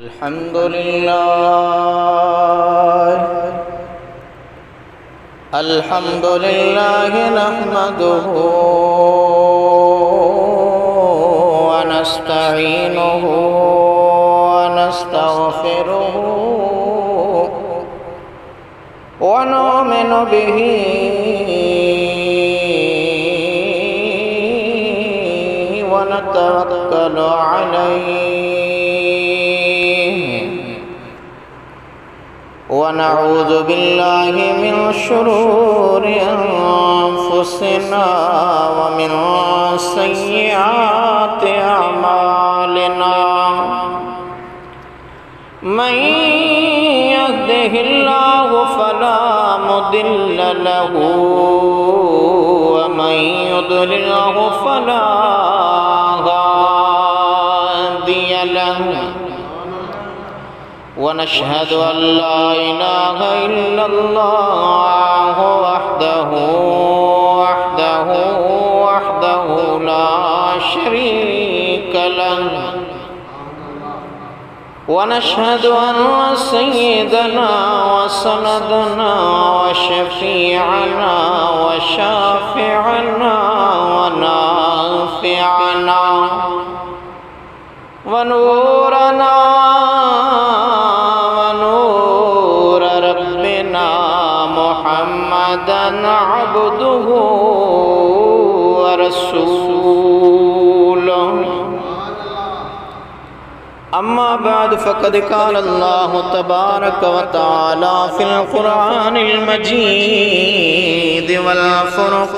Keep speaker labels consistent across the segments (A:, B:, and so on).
A: अल्हम्दुलिल्लाह नहमदुहु व नस्तईनुहु व नस्तगफिरुहु व नुमिनु बिही व नतवक्कलु अलैहि वनऊज़ु बिल्लाहि मिन शुरूरि अन्फुसिना व मिन सय्यिआति अमालिना मन यहदिहिल्लाहु फला मुदिल्ल लहु व मन युद्लिल्हु फला हादिय लहु वनशहदु अल्ला इलाहा इल्लल्लाह वहदहु ला शरीक लहु वनशहदु अन्न सय्यदना व सनदना व शफीअना व शाफिअना व नाफिअना व नूरना मुहम्मदन अब्दुहु व रसूलुहु अम्मा बाद फ़क़द क़ाल अल्लाहु तबारक व तआला फ़िल क़ुरआनिल मजीद वल फ़ुरक़ानिल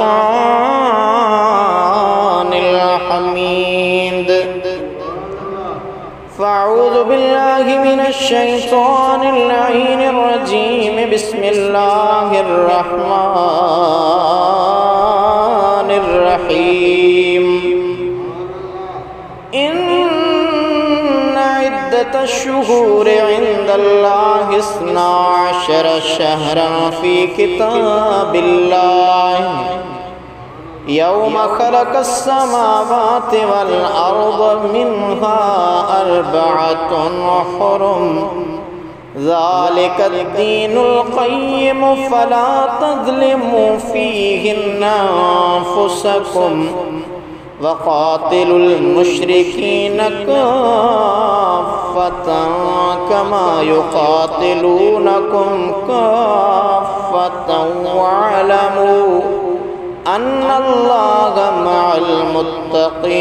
A: हमीद फ़अऊज़ु बिल्लाहि मिनश शैतानिर लईनिर रजीम बिस्मिल्लाहिर रहमानिर रहीम इन्ना इद्दतश शुहूरि इंदल्लाहि इस्ना अशर शहरन फ़ी किताबिल्लाह यौम खलक़स समावाति वल अर्द मिन्हा अर्बअतुन हुरुम ज़ालिकद दीनुल क़य्यिम फला तज़लिमू फ़ीहिन्ना अन्फ़ुसकुम वक़ातिलुल मुश्रिकीन काफ़्फ़तन कमा युक़ातिलूनकुम काफ़्फ़तन वअलमू अन्नल्लाह मअल मुत्तक़ीन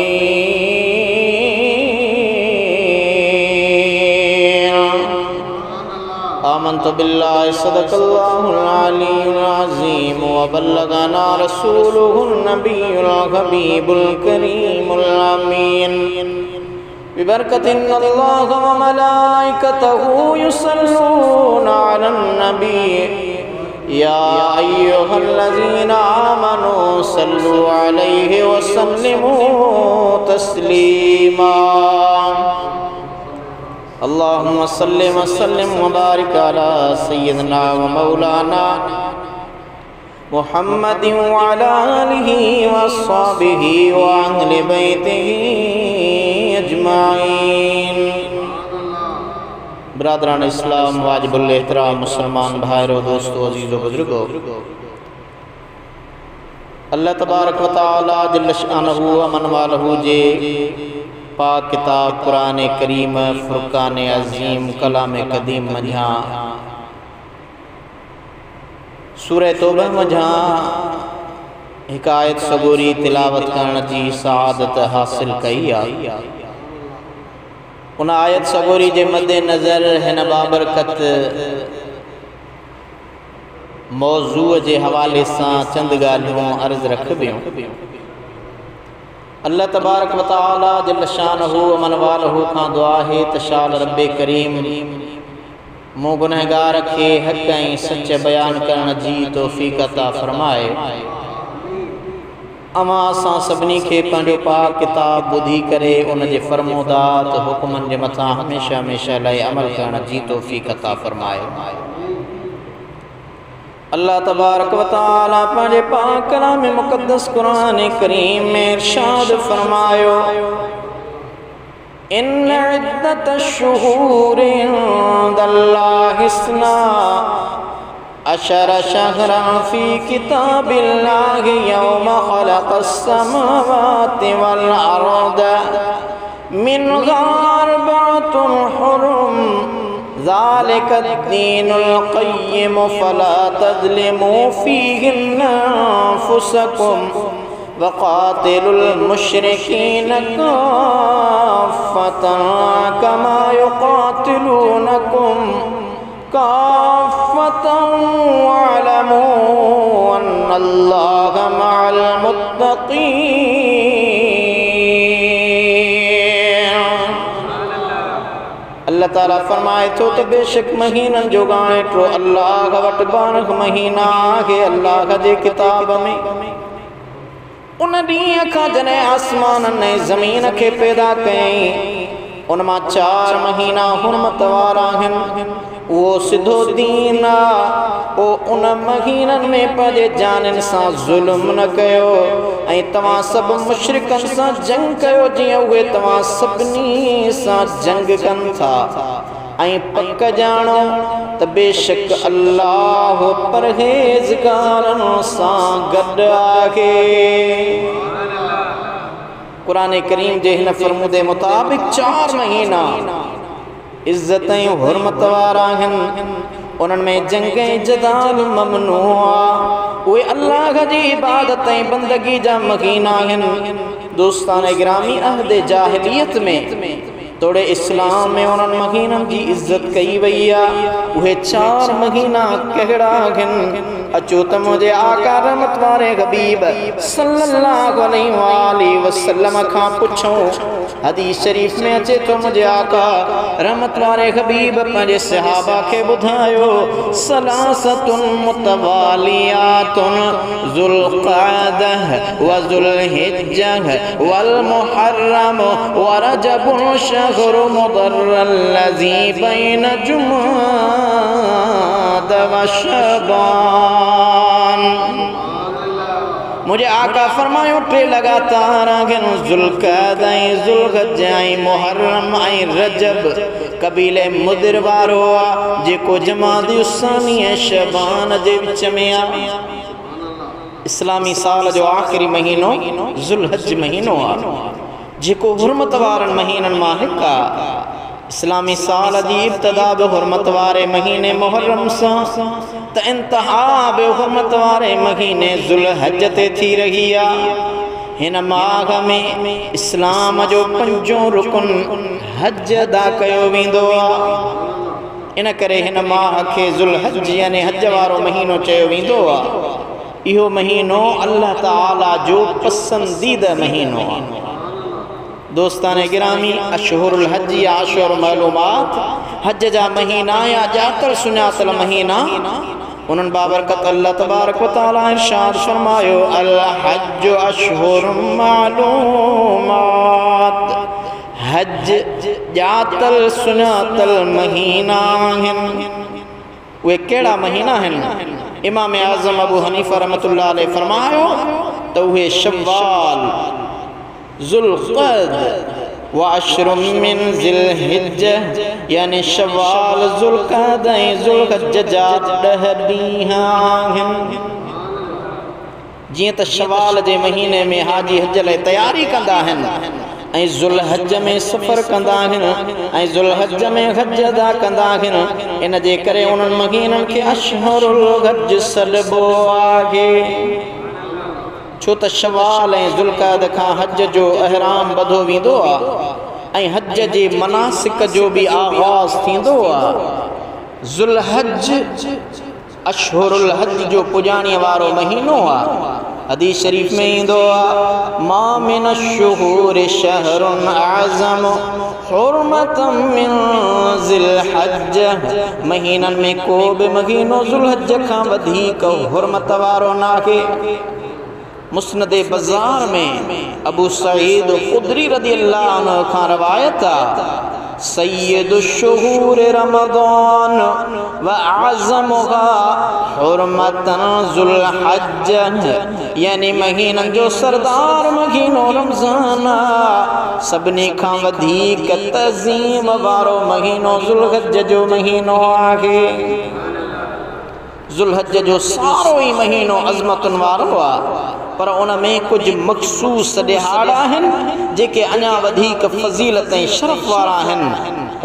A: आमन्तु बिल्लाहि सदक़ल्लाहुल अलीयुल अज़ीम व बल्लगना रसूलुहुन नबियुल हबीबुल करीमुल अमीन बिबरकतिन्नल्लाह व मलाइकतहु युसल्लूना अलन नबी या अय्युहल्लज़ीना आमनू सल्लु अलैहि व सल्लिमू तस्लीमा अल्लाहुम्मा सल्लि व सल्लिम व बारिक अला सय्यिदिना व मौलाना मुहम्मदिन व अला आलिहि व अस्हाबिहि व अहलि बैतिहि अजमाइन। बरादरान इस्लाम वाजिबुल एहतराम मुसलमान भाइयों दोस्तों अजीज़ों बुजुर्गों, अल्लाह तबारक व तआला जल्ल शानहु अमन वालहु जे पाक किताब कुरान करीम फुरकान अज़ीम कलाम कदीम मझा सूरह तौबह मझा हिकायत सगोरी तिलावत करण जी सआदत हासिल कई आहे। उन आयत सगोरी जे मद्दे नज़र हिन बाबरकत मौज़ूअ जे हवाले सां चंद ॻाल्हियूं अर्ज़ रखबियूं। अल्लाह तबारक व तआला जल्ल शानहु अमन वालहु खां दुआ है त शाल रब्बे करीम मूं गुनहगार खे हक़ ऐं सच बयान करण जी तौफ़ीक़ अता फ़रमाए। अमां असां सभिनी खे पंहिंजो पाक किताब ॿुधी करे उन जे फ़रमोदात हुक्मनि जे मथां हमेशह हमेशह लाइ अमल करण जी तौफ़ीक़ अता फ़रमाए। अल्लाह तबारक व तआला पंहिंजे पाक कलाम मुक़द्दस कुरान करीम में इरशाद फ़रमायो इन इद्दतश्शुहूर इंदल्लाहि इस्ना अशर शहरन फी किताबिल्लाहि यौम खलक़स्समावाति वल अर्द मिन्हा अर्बअतुन हुरुम ज़ालिकद्दीनुल क़य्यिम फला तज़लिमू फ़ीहिन्ना अन्फ़ुसकुम वक़ातिलुल मुश्रिकीन काफ़्फ़तन कमा युक़ातिलूनकुम काफ़्फ़तन वअलमू अन्नल्लाह मअल मुत्तक़ीन। अल्लाह ताला फरमाए थो तो बेशक महीनन जो गाणे तो अल्लाह वट 12 महीना के अल्लाह जे किताब में उन ॾींहं खां जॾहिं आसमान ने ज़मीन खे पैदा कयईं उन मां 4 महीना हुरमत वारा आहिनि। वो सिधो दीन ओ उन महीननि में पंहिंजे जाननि सां ज़ुल्म न कयो ऐं तव्हां सभु मुशरिकन सां जंग कयो जीअं उहे तव्हां सभिनी सां जंग कनि था ऐं पक ॼाणो त बेशक अल्लाह परहेज़गारनि सां गॾु आहे। कुरान करीम जे हिन फरमूदे मुताबिक 4 महीना इज्जत ऐं हुरमत वारा आहिनि। उन्हनि में जंग ऐं जदाल ममनू आहे। उहे अल्लाह जी इबादत ऐं बंदगी जा महीना आहिनि। दोस्तान गिरामी अहद जाहिलियत में तोड़े इस्लाम में उन्हनि महीननि जी इज्जत कई वई आहे। उहे 4 महीना कहिड़ा आहिनि? अचो त मुंहिंजे आका रहमत वारे हबीब सल्लल्लाहु अलैहि वसल्लम खां पुछूं। हदीस शरीफ में अचे तो मुझे आका रहमत वारे हबीब पंहिंजे सहाबा खे ॿुधायो सलासतुन मुतवालियातुन ज़ुल्क़अदह व ज़ुल्हिज्जह वल मुहर्रम व रजबुन शहरु मुदर्रल्लज़ी बैन जुमाद व शबान। मुझे आका फरमायो 3 लगातार आहिनि ज़ुल्क़अद ऐं ज़ुल्हिज्ज ऐं मुहर्रम ऐं रजब कबीले मुदिर वारो आहे जेको जमादी उसानी ऐं शबान जे विच में आहे। इस्लामी साल जो आख़िरी महीनो ज़ुल्हिज्ज महीनो आहे जेको हुरमत वारनि महीननि मां हिकु आहे। इस्लामी साल जी इब्तिदा बि हुरमत वारे महीने मुहर्रम सां त इंतहा बि हुरमत वारे महीने ज़ुल्हिज्ज ते थी रही आहे। हिन माह में इस्लाम जो 5 रुकन हज अदा कयो वेंदो आहे। इन करे हिन माह खे ज़ुल्हिज्ज यानी हज वारो महीनो चयो वेंदो आहे। इहो महीनो अल्लाह ताला जो पसंदीदा महीनो आहे। दोस्तान गिरामी अशहुरुल हज या अशहुर मालूमात हज जा महीना या जातल सुञातल महीना उन्हनि बाबरकत अल्लाह तबारक व तआला इरशाद फरमायो अल हज अशहुरुम मालूमात। हज जातल सुञातल महीना आहिनि। उहे कहिड़ा महीना आहिनि? इमाम आज़म अबू हनीफ़ा रहमतुल्लाह अलैहि फरमायो त उहे शव्वाल ज़ुल्क़अद व अशरुम मिन ज़िलहिज्जह यानी शव्वाल ज़ुल्क़अद ऐं ज़ुल्हिज्ज जा 10 ॾींहं आहिनि। जीअं त शव्वाल जे महीने में हाजी हज लाइ तयारी कंदा आहिनि ऐं ज़ुल्हिज्ज में सफ़र कंदा आहिनि ऐं ज़ुल्हिज्ज में हज अदा कंदा आहिनि। इन जे करे उन्हनि महीननि खे अशहुरुल हज सॾिबो आहे। छो त शवाल ऐं ज़ुल्क़अद खां हज जो अहराम बधो वेंदो आहे ऐं हज जे मनासिक जो बि आगाज़ थींदो आहे। ज़ुल्हिज्ज अशहुरुल हज जो पुॼाणीअ वारो महीनो आहे। हदीस शरीफ में ईंदो आहे मा मिन अश्शुहूरि शहरुन अअज़म हुरमतम मिन ज़िलहज। महीननि में को बि महीनो ज़ुल्हिज्ज खां वधीक हुरमत वारो नाहे। मुस्नद बज़ार में अबू सईद खुदरी रज़ी अल्लाह अन्हु खां रवायत आहे सय्यदुश्शुहूर रमज़ान व आज़मुहा हुर्मतन ज़ुल्हज्ज, यानी महीनन जो सरदार महीनो रमज़ान सभिनी खां वधीक तज़ीम वारो महीनो ज़ुल्हज्ज जो महीनो आहे। ज़ुल्हज्ज जो सारो ही महीनो अज़मतुन वारो आ, पर उन में कुछ मखसूस ॾिहाड़ आहिनि जेके अञा वधीक फ़ज़ीलत ऐं शरफ़ वारा आहिनि।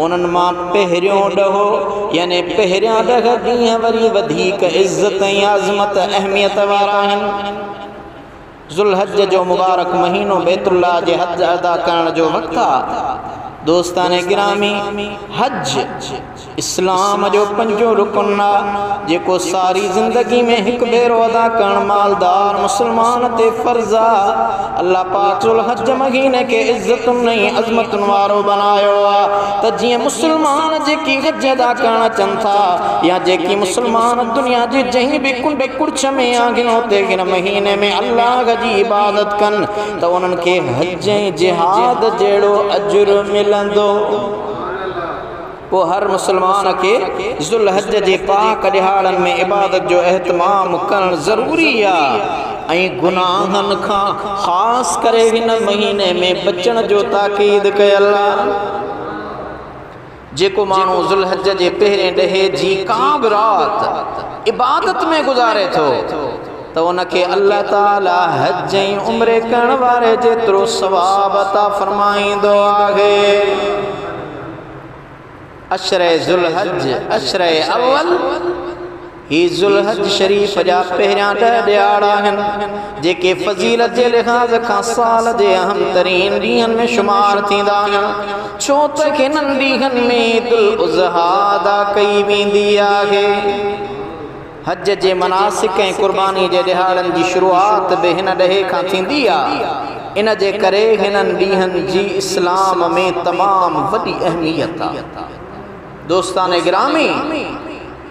A: उन्हनि मां पहिरियों ॾहो यानी पहिरियां ॾह ॾींहं वरी वधीक इज़्ज़त ऐं आज़मत अहमियत वारा आहिनि। ज़ुल्हज्ज जो मुबारक महीनो बैतुल्लाह जे हज अदा करण जो वक़्तु आहे। दोस्ताने गिरामी, हज इस्लाम जो पंजो रुकन आहे जेको सारी ज़िंदगी में हिकु भेरो अदा करण मालदार मुसलमान ते फ़र्ज़ आहे। अल्लाह पाक ज़ुल्हज्ज महीने के इज़्ज़तुनि ऐं अज़मतुनि वारो बनायो आहे त जीअं मुसलमान जेकी हज अदा करण अचनि था या जेकी मुसलमान दुनिया जी जंहिं बि कुंड कुड़छ में आहिनि उते हिन महीने में अल्लाह जी इबादत कनि त उन्हनि खे हज ऐं जिहाद जहिड़ो अजुर मिलंदो। वो हर मुसलमान के ज़ुल्हज्ज जे पाक ॾिहाड़नि में इबादत जो एहतमाम करणु ज़रूरी आहे ऐं गुनाहनि खां ख़ासि करे हिन महीने में बचण जो ताक़ीद कयल आहे। जेको माण्हू ज़ुल्हज्ज जे पहिरें ॾहे जी का बि राति इबादत में गुज़ारे थो त उनखे अल्लाह ताला हज ऐं उम्रे करण वारे जेतिरो सवाब अता फरमाईंदो आहे। अशरे ज़ुल्हज्ज अशरे अव्वल ही ज़ुल्हज्ज शरीफ़ जा पहिरियां 10 ॾियार आहिनि जेके फ़ज़ीलत जे लिहाज़ खां साल जे अहम तरीन ॾींहंनि में शुमार थींदा आहिनि, छो त हिननि ॾींहंनि में ईदुल उज़हा अदा कई वेंदी आहे। हज जे मनासिक ऐं क़ुर्बानी जे ॾिहाड़नि जी शुरूआत बि हिन ॾहे खां थींदी आहे। इन जे करे हिननि ॾींहंनि जी इस्लाम में तमामु वॾी अहमियत आहे। दोस्ताने गिरामी,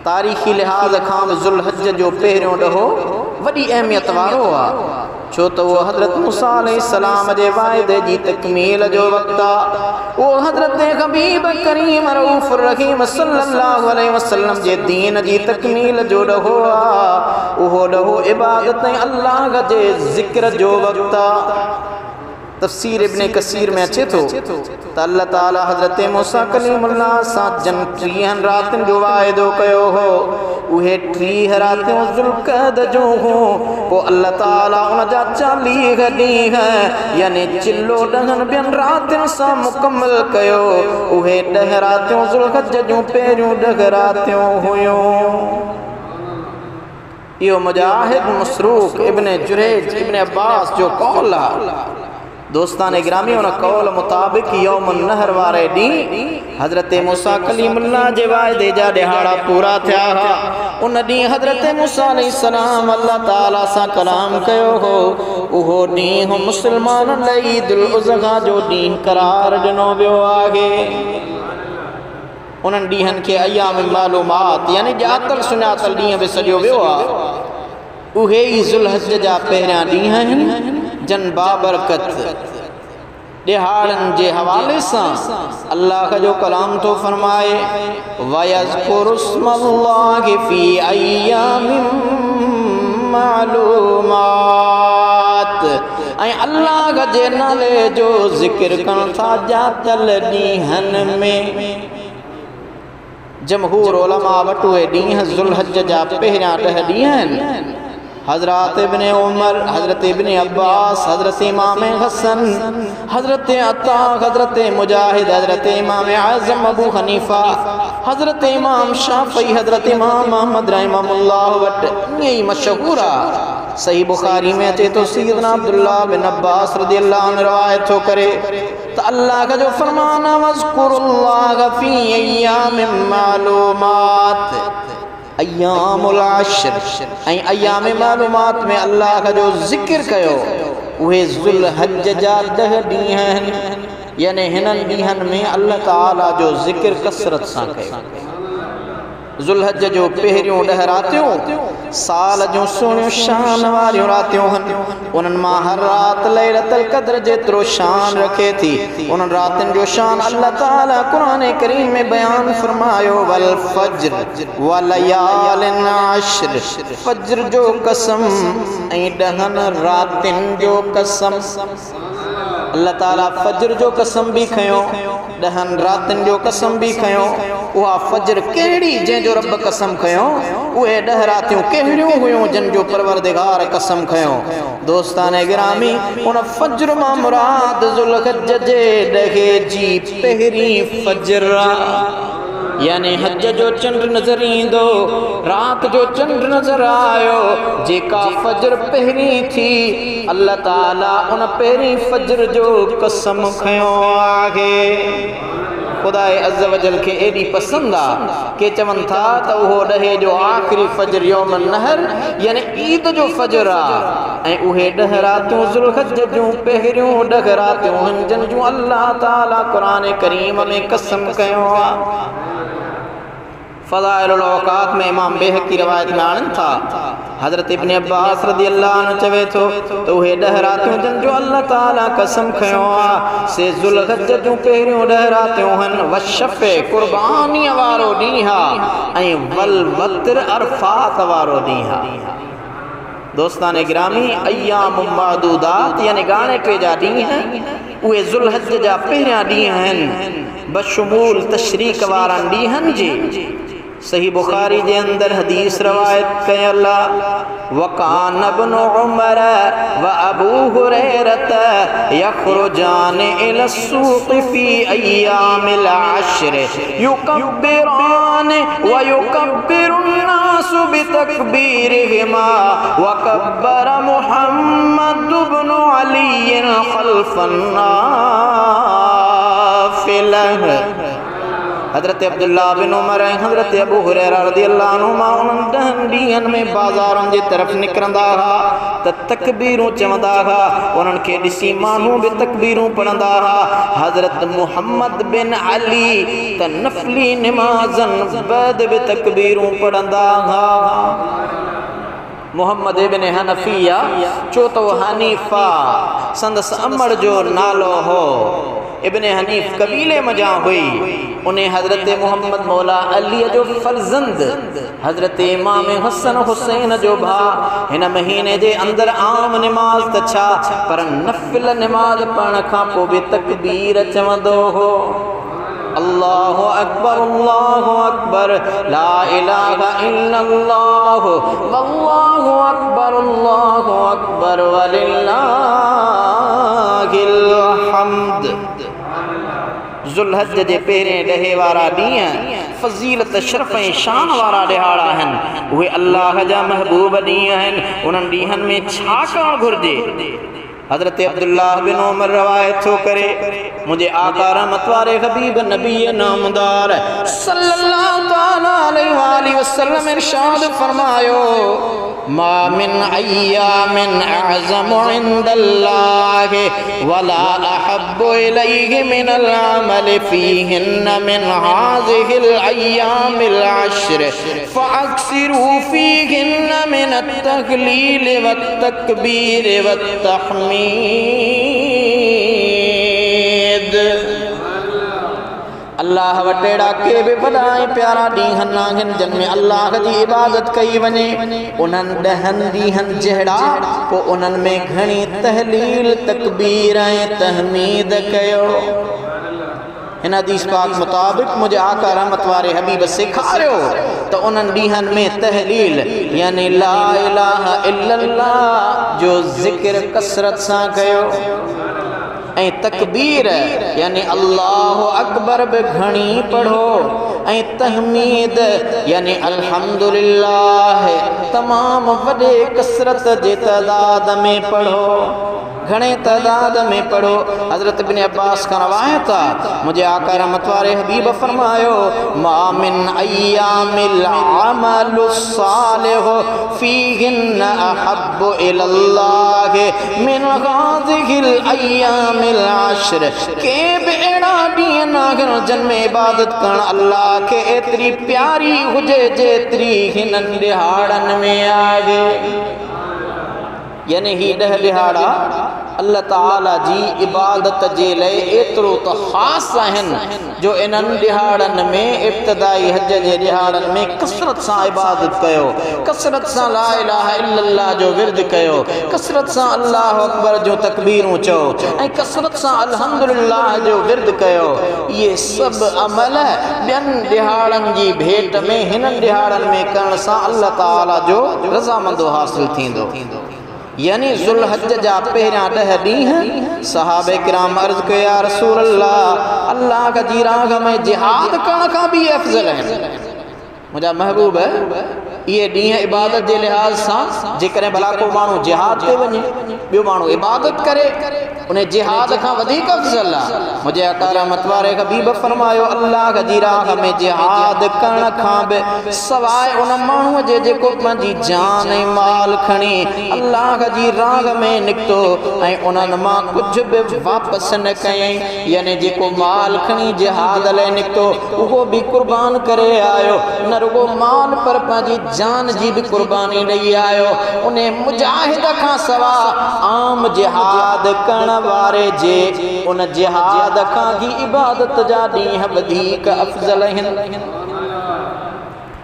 A: तारीख़ी लिहाज़ खां ज़ुल्हज्ज जो पहिरियों ॾहो वॾी अहमियत वारो आहे, छो त उहो हज़रत मूसा अलैहिस्सलाम जे वाइदे जी तकमील जो वक़्तु आहे। उहो हज़रत हबीब करीम रऊफ़ रहीम सल्लल्लाहु अलैहि वसल्लम जे दीन जी तकमील जो ॾहो आहे। उहो ॾहो इबादत ऐं अल्लाह जे ज़िक्र जो वक़्तु आहे। तफ़सीर इब्न कसीर में अचे थो त अल्लाह ताला हज़रत मूसा कलीमुल्लाह सां जन 30 रातिन जो वाइदो कयो हो। उहे 30 रातियूं ज़ुल्क़द जो हो। पोइ अल्लाह ताला उन जा 40 ॾींहं यानी चिल्लो 10 ॿियनि रातियुनि सां मुकमल कयो। उहे 10 रातियूं ज़ुल्हज्ज जूं पहिरियों 10 रातियूं हुयूं। इहो मुजाहिद मसरूक़ इब्न जुरैज इब्न अब्बास जो कौल आहे। दोस्ताने गिरामी, उन कौल मुताबिक यौमुन नहर वारे ॾींहुं हज़रत मूसा कलीमुल्लाह जे वाइदे जा ॾिहाड़ा पूरा थिया हुआ। उन ॾींहुं हज़रत मूसा अलैहिस्सलाम अल्लाह ताला सां कलाम कयो हो। उहो ॾींहुं मुसलमाननि लाइ ईदुल उज़हा जो ॾींहुं करार ॾिनो वियो आहे। उन्हनि ॾींहंनि खे अयाम मालूमात यानी ॼातल सुञातल ॾींहं बि सॾियो वियो आहे। उहे ई ज़ुल्हज्ज जा पहिरियां ॾींहं आहिनि जन बाबरकत ॾिहाड़नि जे हवाले सां अल्लाह जो कलाम तो फरमाए वयज़कुरुस्मल्लाहि फ़ी अय्यामिन मालूमात, ऐं अल्लाह जे नाले जो ज़िक्र करण था ॼातल ॾींहंनि में। जमहूर उलमा वटि उहे ॾींहं ज़ुल्हज्ज जा पहिरियां 10 ॾींहं आहिनि। हज़रत इब्न उमर, हज़रत इब्न अब्बास, हज़रत इमाम हसन, हज़रत अता, हज़रत मुजाहिद, हज़रत इमाम आज़म अबू हनीफ़ा, हज़रत इमाम शाफ़ी, हज़रत इमाम अहमद रहमहुल्लाह वटि ईअं ई मशहूर आहे। सही बुखारी में अचे तो सैयदना अब्दुल्लाह बिन अब्बास रज़ियल्लाहु अन्हु रिवायत थो करे त अल्लाह जो फरमान वज़कुरुल्लाह फ़ी अय्यामिन मालूमात, अय्यामुल अश्र ऐं अय्याम मालूमात में अल्लाह जो ज़िक्र कयो। उहे ज़ुल्हज्ज जा 10 ॾींहं आहिनि यानी हिननि ॾींहंनि में अल्लाह ताला जो ज़िक्र कसरत सां कयो। ज़ुल्हज जो पहिरियों 10 रातियों साल जूं सुहिणियूं शान वारियूं रातियूं हन। उन्हनि मां हर रात लैलतुल क़द्र जेतिरो शान रखे थी। उन्हनि रातियुनि जो शान अल्लाह ताला क़ुरान करीम में बयान फरमायो, वल फज्र व लयालिन अश्र, फज्र जो कसम ऐं 10 रातियुनि जो कसम। अल्लाह ताला फज्र जो कसम भी खयो, 10 रातियुनि जो कसम भी खयो। उहा फज्र कहिड़ी जंहिंजो रब कसम खयो, उहे 10 रातियूं कहिड़ियूं हुयूं जिन जो परवरदिगार कसम खयो। दोस्ताने गिरामी, उन फज्र मां मुराद ज़ुल्हज जे 10 जी पहिरीं फज्र, यानी हज जो चंड नजर ईंदो, रात जो चंड नजर आयो, जेका फज्र पहिरीं थी, अल्लाह ताला उन पहिरीं फज्र जो कसम खयो आहे। खुदाए अज़्ज़ व जल खे एडी पसंद आ के चवन था त उहो 10 जो आखिरी फज्र यौम नहर यानी ईद जो फज्र आ, ऐं उहे 10 रातियूं ज़ुल्हज जूं पहिरियों 10 रातियूं हन जिन जूं अल्लाह ताला क़ुरान करीम में कसम कयो आ। फ़ज़ाइलुल औक़ात में इमाम बेहक़ी रवायत में आणनि था, हज़रत इब्न अब्बास रज़ियल्लाहु अन्हु चवे थो त उहे 10 रातियूं जिन जो अल्लाह ताला कसम खयो आ से ज़ुल्हज जूं पहिरियों 10 रातियूं हन, वशफ़े क़ुर्बानीअ वारो ॾींहुं आ, ऐं वल वत्र अरफ़ात वारो ॾींहुं आ। दोस्ताने गिरामी, अय्याम मादूदात यानी गाणे टे जा ॾींहं उहे ज़ुल्हज जा पहिरियां ॾींहं आहिनि, बशमूल तशरीक़ वारनि ॾींहंनि जे। सही बुखारी जे अंदर हदीस रवायत कयल वकान इब्न उमर व अबू हुरैरत यखरुजान इला सूक़ फी अय्यामिल अश्र युकब्बिरान व युकब्बिरुन नास बितकबीरिहिमा व कब्बर मुहम्मद इब्न अली खल्फन नाफिलह। हज़रत अब्दुल्लाह बिन उमर ऐं हज़रत अबू हुरैरा रज़ियल्लाहु अन्हुमा उन्हनि 10 ॾींहंनि में बाज़ारनि जी तरफ़ निकिरंदा हुआ त तकबीरूं चवंदा हुआ, उन्हनि खे ॾिसी माण्हू बि तकबीरूं पढ़ंदा हुआ। हज़रत मुहम्मद बिन अली त नफ़ली निमाज़नि बैदि बि तकबीरूं पढ़ंदा हुआ। मुहम्मद इब्न हनफिया चो तो हनीफा संदस अमर जो नालो हो, इब्न हनीफ कबीले मजा हुई। उन्हें हज़रत मुहम्मद मौला अली जो फर्जंद हज़रत इमाम हसन हुसैन जो भा हिन महीने जे अंदर आम निमाज त छा पर नफ़िल निमाज पढ़ण खां पोइ बि तकबीर चवंदो हो, अल्लाहु अकबर ला इलाहा इल्लल्लाह वल्लाहु अकबर वलिल्लाहिल हम्द। ज़ुल्हज जे पहिरें 10 वारा ॾींहं फ़ज़ीलत शरफ़ ऐं शान वारा ॾिहाड़ा आहिनि, उहे अल्लाह जा महबूब ॾींहं आहिनि। उन्हनि ॾींहंनि में छा करणु घुरिजे? हज़रत अब्दुल्लाह बिन उमर रवायत थो करे, मुझे आका रहमत वारे हबीब नबी नामदार सल्लल्लाहु तआला अलैहि वसल्लम इरशाद फरमायो, मा मिन अय्यामिन अअज़मु इंदल्लाहि वला अहब्बु इलैहि मिनल अमल फीहिन्न मिन हाज़िहिल अय्यामिल अश्र फअक्सिरू फीहिन्न मिन अत-तहलील वत-तकबीर वत-तहमीद। अल्लाह वटेड़ा के भी वॾा ऐं प्यारा ॾींहं आहिनि जिन में अल्लाह जी इबादत कई वञे। उन्हनि 10 ॾींहंनि जहिड़ा पोइ उन्हनि में घणी तहलील तकबीर ऐं तहमीद कयो। हिन हदीस पाक मुताबिक़ मुझे आका रहमत वारे हबीब सेखारियो त उन्हनि ॾींहंनि में तहलील यानी ला इलाहा इल्लल्लाह जो ज़िक्र कसरत सां कयो ऐं तकबीर यानी अल्लाहु अकबर बि घणी पढ़ो ऐं तहमीद यानी अल्हम्दुलिल्लाह तमाम वॾे कसरत जे तइदाद में पढ़ो। घणे तादाद में पढ़ो। हज़रत इब्न अब्बास का रवायत है, मुझे आका रहमत वाले हबीब फरमायो, मा मिन अय्यामिल अमलुस सालिहु फीहिन अहब्बु इलल्लाह मिन हाज़िहिल अय्यामिल अश्र। के बि अहिड़ा ॾींहं नागन जन में इबादत करण अल्लाह के एतरी प्यारी हुजे जेतरी हिननि ॾिहाड़नि में आहे। यानी ही 10 ॾिहाड़ा अल्लाह ताला जी इबादत जे लाइ एतिरो त ख़ासि आहिनि जो इन्हनि ॾिहाड़नि में इब्तिदाई हज जे ॾिहाड़नि में कसरत सां इबादत कयो, कसरत सां ला इलाहा इल्लल्लाह जो विर्द कयो, कसरत सां अल्लाहु अकबर जो तकबीरूं चओ ऐं कसरत सां अल्हम्दुलिल्लाह जो विर्द कयो। इहे सभु अमल ॿियनि ॾिहाड़नि जी भेट में हिननि ॾिहाड़नि में करण सां अल्लाह ताला जो रज़ामंदो हासिल थींदो। यानी ज़ुल्हज जा पहिरियां 10 ॾींहं सहाबे किराम अर्ज़ कयो, या रसूल अल्लाह, अल्लाह जी राह में जिहाद करण खां बि अफ़ज़ल आहिनि। मुंहिंजा महबूब ये ॾींहं इबादत जे लिहाज़ सां जेकॾहिं भला को माण्हू जिहाद ते वञे, ॿियो माण्हू इबादत करे, उन जिहाद खां वधीक अफ़ज़ल आहे। मुंहिंजे आका रहमत वारे हबीब फरमायो, अल्लाह जी राह में जिहाद करण खां बि सवाइ उन माण्हूअ जे जेको पंहिंजी जान ऐं माल खणी अल्लाह जी राह में निकितो ऐं उन्हनि मां कुझु बि वापसि न कयईं, यानी जेको माल खणी जिहाद लाइ निकितो उहो बि क़ुर्बान करे आयो, न रुगो माल पर पंहिंजी जान जी भी कुर्बानी ॾेई आयो। उन मुजाहिद खां सवा आम जिहाद करण वारे जे उन जिहाद खां ही इबादत जा ॾींहं वधीक अफ़ज़ल आहिनि।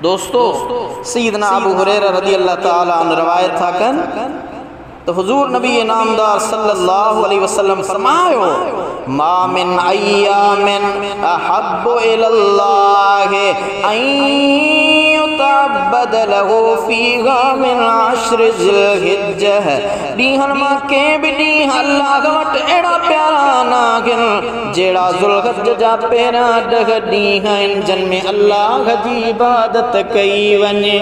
A: दोस्तों, सैयदना अबू हुरैरा रज़ियल्लाहु ताला अन्हु रवायत था कनि तो हुजूर नबी नामदार सल्लल्लाहु अलैहि वसल्लम फरमायो, मा मिन अय्यामिन अहब्बु इलल्लाह अन युतअब्बद लहु फीहा मिन अश्र ज़िलहिज्जह। ॾींहनि मां कंहिं बि ॾींहुं अल्लाह वटि अहिड़ा प्यारा नाहिनि जहिड़ा ज़ुल्हज जा पहिरियां 10 ॾींहं आहिनि जिन में अल्लाह जी इबादत कई वञे।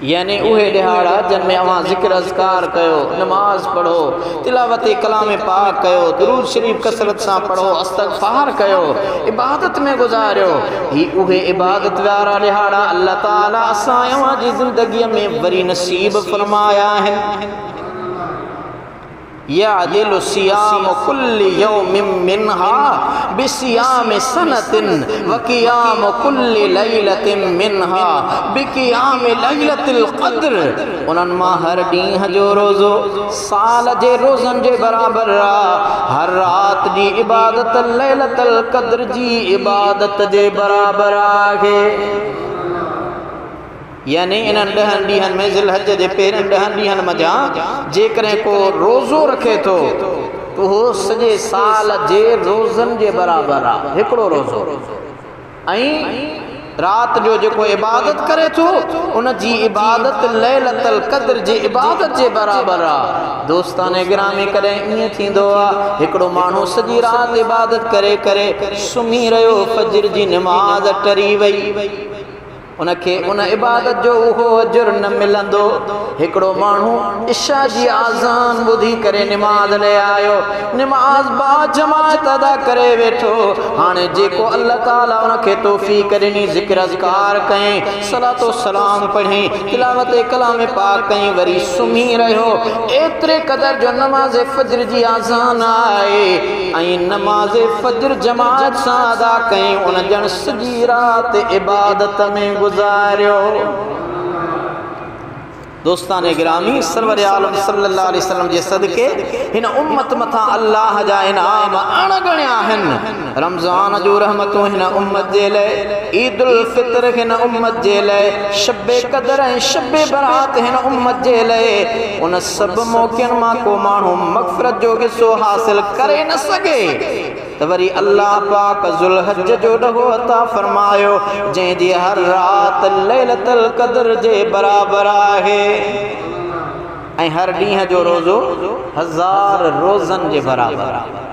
A: यानी उहे ॾिहाड़ा जिन में अवां ज़िक्र अज़कार कयो, नमाज पढ़ो, तिलावत कलाम पाक कयो, दुरूद शरीफ कसरत सां पढ़ो, इस्तग़फ़ार कयो, इबादत में गुज़ारियो। ही उहे इबादत वारा ॾिहाड़ा अल्लाह ताला असां अवां जी ज़िंदगीअ में वरी नसीब फरमाया आहिनि। यादिलु सियाम कुल्लि यौमिन मिन्हा बिसियाम सनतिन व क़ियाम कुल्लि लैलतिन मिन्हा बिक़ियाम लैलतिल क़द्र। उन्हनि मां हर ॾींहं जो रोज़ो साल जे रोज़नि जे बराबरि आहे। हर रात जी इबादत लैलतुल क़द्र जी इबादत जे बराबरि आहे। यानी इन्हनि 10 ॾींहनि में ज़िलहज जे पहिरियनि 10 ॾींहनि मथां जेकॾहिं को रोज़ो रखे थो तो उहो सॼे साल जे रोज़नि जे बराबरि आहे, हिकिड़ो रोज़ो। ऐं रात जो जेको इबादत करे थो उन जी इबादत लैलतुल क़द्र जी इबादत जे बराबरि आहे। दोस्ताने गिरामी कॾहिं ईअं थींदो आहे, हिकिड़ो माण्हू सॼी राति इबादत करे करे सुम्ही रहियो, फजर जी नमाज़ टरी वई, उनखे उन इबादत जो उहो अजुर न मिलंदो। हिकिड़ो माण्हू इशा जी आज़ान ॿुधी करे निमाज़ ले आयो, निमाज़ बा जमात अदा करे वेठो। हाणे जेको अल्लाह ताला उनखे तौफ़ीक़ ॾिनी, ज़िक्र अज़कार कयईं, सलातो सलाम पढ़ी, तिलावत कलाम पाक कयईं, वरी सुम्ही रहियो। एतिरे क़दर जो नमाज़ फजर जी आज़ान आहे ऐं नमाज़ फजर जमात सां अदा कयईं, उन ॼण सॼी राति इबादत में गुज़ारियो। दोस्ताने गिरामी, सरवर आलम सल्लल्लाहु अलैहि वसल्लम जे सदके हिन उम्मत मथा अल्लाह जा इनाम अणगणिया आहिनि। रमज़ान जो रहमतूं हिन उम्मत जे लाइ, ईदुल फितर हिन उम्मत जे लाइ, शब्बे क़दर ऐं शब्बे बरात हिन उम्मत जे लाइ। उन सभु मौक़नि मां को माण्हू मग़फ़िरत जो हिस्सो हासिल करे न सघे त वरी अल्लाह पाक ज़ुल्हज जो ॾहो अता फरमायो जंहिंजी हर रात लैलतुल क़द्र जे बराबरि आहे ऐं हर ॾींहं जो रोज़ो 1000 रोज़नि जे बराबरि आहे।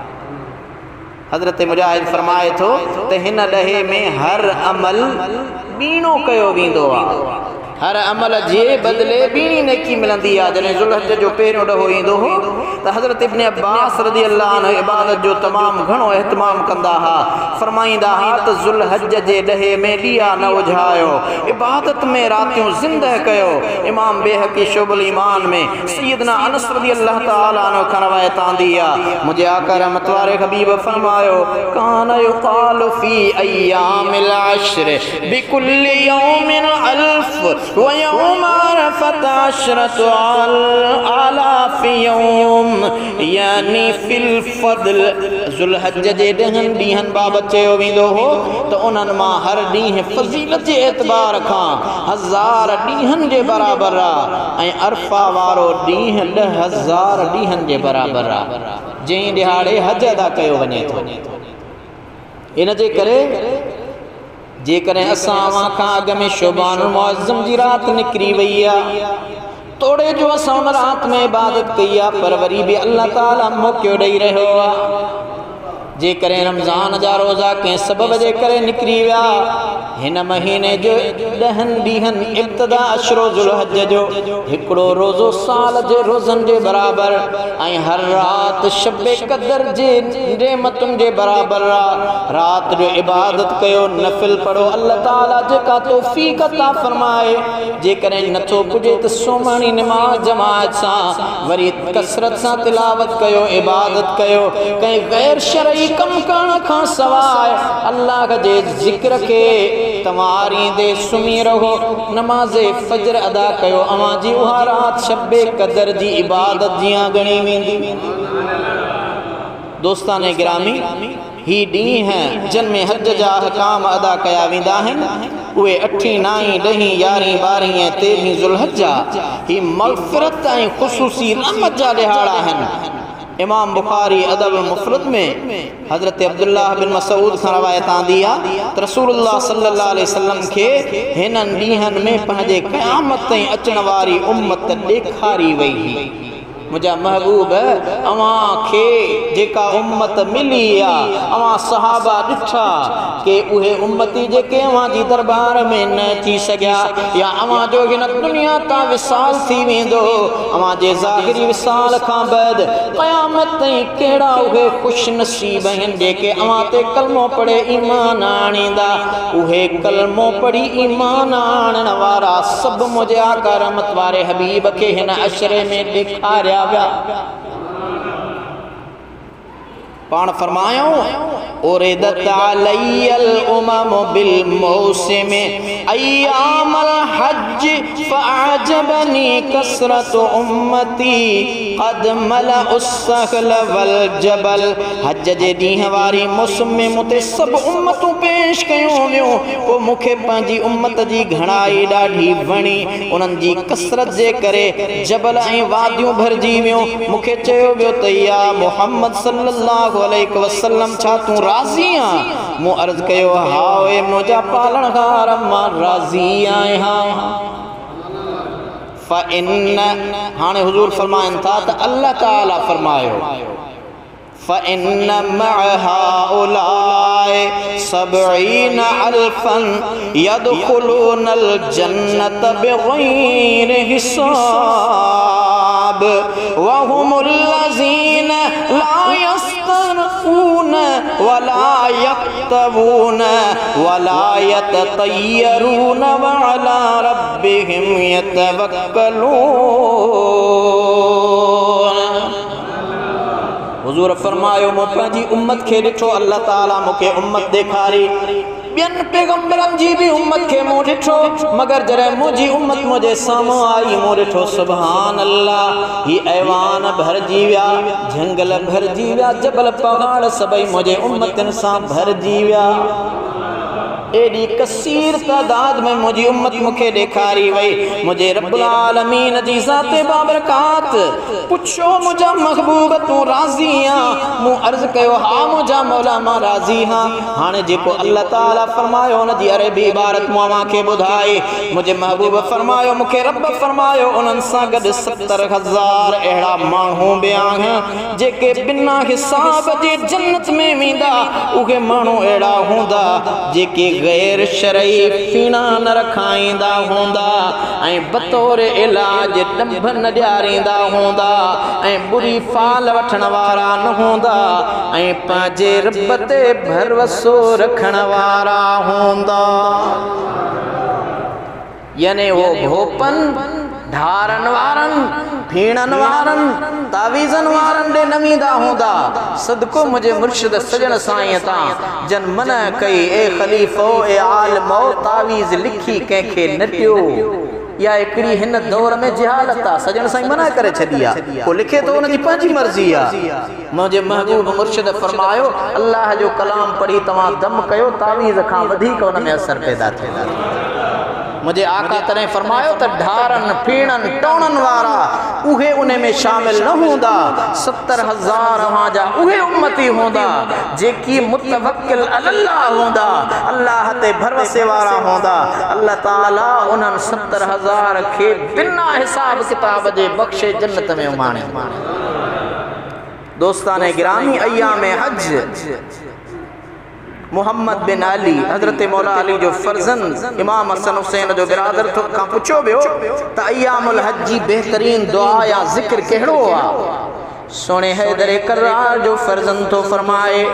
A: हज़रत मुजाहिद फरमाए थो त हिन ॾहे में हर अमल ॿीणो कयो वेंदो आहे, हर अमल जे बदले बीणी नेकी मिलंदी आहे। जॾहिं ज़ुल्हज जो पहिरियों ॾहों ईंदो हो त हज़रत इब्न अब्बास रज़ी अल्लाह अन्हु इबादत जो तमामु घणो एहतमाम कंदा हुआ। फरमाईंदा हुआ त ज़ुल्हज जे ॾहे में ॾीआ न उझायो, इबादत में रातियूं ज़िंदह कयो। इमाम बेहक़ी शुअबुल ईमान में सैयदना अनस रज़ी अल्लाह तआला अन्हु खां रवायत आंदी आहे, मुंहिंजे आका रहमत वारे हबीब फरमायो, कान युक़ालु फ़ी अय्यामिल अश्र बिकुल्लि यौमिन अल्फ़ व यौम अरफ़त अशरतु आलाफ़ यौम, यानी फिल फ़ज़ल ज़ुल्हज जे ॾहनि ॾींहनि बाबति चयो वेंदो हो त उन्हनि मां हर ॾींहुं फ़ज़ीलत जे एतबार खां 1000 ॾींहनि जे बराबरि आहे ऐं अरफ़ा वारो ॾींहुं 10,000 ॾींहनि जे बराबरि आहे, जंहिं ॾिहाड़े हज अदा कयो वञे थो। इन जे करे जेकॾहिं असां अवां खां अॻु में शोबानुल मुअज़्ज़म जी राति निकिरी वई आहे, तोड़े जो असां उन राति में इबादत कई आहे, पर वरी बि अल्लाह ताला मौक़ो ॾेई रहियो आहे। जेकॾहिं रमज़ान जा रोज़ा कंहिं सबब जे करे निकिरी विया, हिन महीने जो 10 ॾींहनि इब्तिदा अशरो ज़ुल्हज जो हिकिड़ो रोज़ो साल जे रोज़नि जे बराबरि ऐं हर राति शबे क़दर जे नेमतुनि जे बराबरि आहे। राति जो इबादत कयो, नफ़िल पढ़ो, अल्लाह ताला जेका तौफ़ीक़ अता फरमाए। जेकॾहिं नथो पुॼे त सुम्हणी निमाज़ जमात सां वरी कसरत सां तिलावत कयो, इबादत कयो, कंहिं गैर शरई कम करण खां सवाइ अल्लाह जे ज़िक्र खे तंवारींदे सुम्ही रहो, नमाज़ फजर अदा कयो। अवां जी उहा राति शबे क़दर जी इबादत जियां ॻणी वेंदी। दोस्ताने गिरामी, ही ॾींहं जिन में हज जा अहकाम अदा कया वेंदा आहिनि, उहे 8, 9, 10, 11, 12 ऐं 13 ज़ुल्हज ही मग़फ़िरत ऐं ख़ुसूसी रहमत जा ॾिहाड़ा आहिनि। इमाम बुखारी अदब मुफ़रद में हज़रत अब्दुल्लाह बिन मसूद खां रवायत आंदी आहे त रसूलुल्लाह सल्लल्लाहु अलैहि वसल्लम खे हिननि ॾींहनि में पंहिंजे क़यामत ताईं अचण वारी उम्मत ॾेखारी वई हुई। मुझा महबूब अवां खे जेका उम्मत मिली आहे, अवां सहाबा ॾिठा के उहे उम्मती जेके अवां जी दरबार में न अची सघिया, या अवां जो हिन दुनिया तां विसाल थी वेंदो, अवां जे ज़ाहिरी विसाल खां बाद क़यामत ताईं कहिड़ा उहे ख़ुश नसीब आहिनि जेके अवां ते कलमो पढ़े ईमान आणींदा। उहे कलमो पढ़ी ईमान आणण वारा सभु मुंहिंजे आका रहमत वारे हबीब खे हिन अशरे में ॾेखारिया विया। पाण फरमायो, उरिदत अलैयल उमम बिल मौसिम अय्यामल हज फअजबनी कसरत उम्मती क़द मलउस सहल वल जबल। हज जे ॾींहं वारी मौसम में मूंते सभु उम्मतूं पेश कयूं वियूं, पोइ मूंखे पंहिंजी उम्मत जी घणाई ॾाढी वणी। उन्हनि जी कसरत जे करे जबल ऐं वादियूं भरिजी वियूं। मूंखे चयो वियो त या मुहम्मद सल्लल्लाहु अलैहि वसल्लम, छा तूं राज़ी आहीं? मूं अर्ज़ कयो, हाओ मुंहिंजा पालणहार, मां राज़ी आहियां। फ़इन, हाणे हुज़ूर फरमाइनि था त अल्लाह ताला फरमायो, फ़इन मअहाउलाए सबईन अल्फ़न यदखुलूनल जन्नत बिग़ैर हिसाब वहुमुल्लज़ीन ला यस्तरक़ून वला यक्तबून वला यततय्यरून वअला रब्बिहिम यतवक्कलून। हुज़ूर फरमायो, मूं पंहिंजी उम्मत खे ॾिठो, अल्लाह ताला मूंखे उम्मत ॾेखारी। ॿियनि पैगम्बरनि जी बि उम्मत खे मूं ॾिठो, मगर जॾहिं मुंहिंजी उम्मत मुंहिंजे साम्हूं आई, मूं ॾिठो सुभान अल्लाह, ही ऐवान भरिजी विया, झंगल भरिजी विया, जबल पहाड़ सभई मुंहिंजे उम्मतनि सां भरिजी विया। एडी कसीर तादाद में मुझी उम्मत मुखे ॾेखारी वई। मुझे रब्बुल आलमीन जी ज़ाते बाबरकात पुछो मुझा महबूब तू राज़ी आ? मु अर्ज़ कयो हा मुझा मौला मां राज़ी हां। हाणे जेको अल्लाह ताला फरमायो उन जी अरबी इबारत मां के बुधाई। मुझे महबूब फरमायो मुखे रब फरमायो उनन सा गड 70,000 एड़ा मानू बयान जेके बिना हिसाब जे जन्नत में वेंदा। उहे मानू एड़ा हुंदा जेके गैर शरई फीना न रखाईंदा होंदा ऐं बतौर इलाज डंभ न ॾियारींदा होंदा ऐं बुरी फाल वठण वारा न होंदा ऐं पंहिंजे रब ते भरोसो रखण वारा होंदा। यानी वो भोपन ढारन वारन भीणन वारन तावीज़न वारन दे नवींदा होंदा। सदको मुझे मुर्शिद सजन साईं ता जन मन कई ए खलीफो ए आलमो तावीज़ लिखी कंहिंखे न ॾियो। या हिकिड़ी हिन दौर में जिहालत आ, सजन साईं मना करे छॾिया, को लिखे तो उनजी पंहिंजी मर्ज़ी आ। मुझे महबूब मुर्शिद फरमायो अल्लाह जो कलाम पढ़ी तव्हां दम कयो तावीज़ खां वधीक उन में असर पैदा थिए। मुझे आका तने फरमायो त ढारन फीणन टोणन वारा उहे उन्हें में शामिल न होंदा। 70,000 वहां जा उहे उम्मती होंदा जेकी मुतवक्किल अल्लाह होंदा, अल्लाह ते भरोसे वारा होंदा। अल्लाह ताला उन्हन 70,000 खे बिना हिसाब किताब जे बख्शे जन्नत में उमाणे। दोस्ताने गिरामी अय्याम हज मोहम्मद बिन अली हजरत मौला अली जो फर्जंद इमाम हसन हुसैन जो बिरादर तो का पुछो बियो त अय्यामुल हज जी बेहतरीन दुआ या जिक्र केड़ो आ। सोने हैदर करार जो फर्जंद तो फरमाए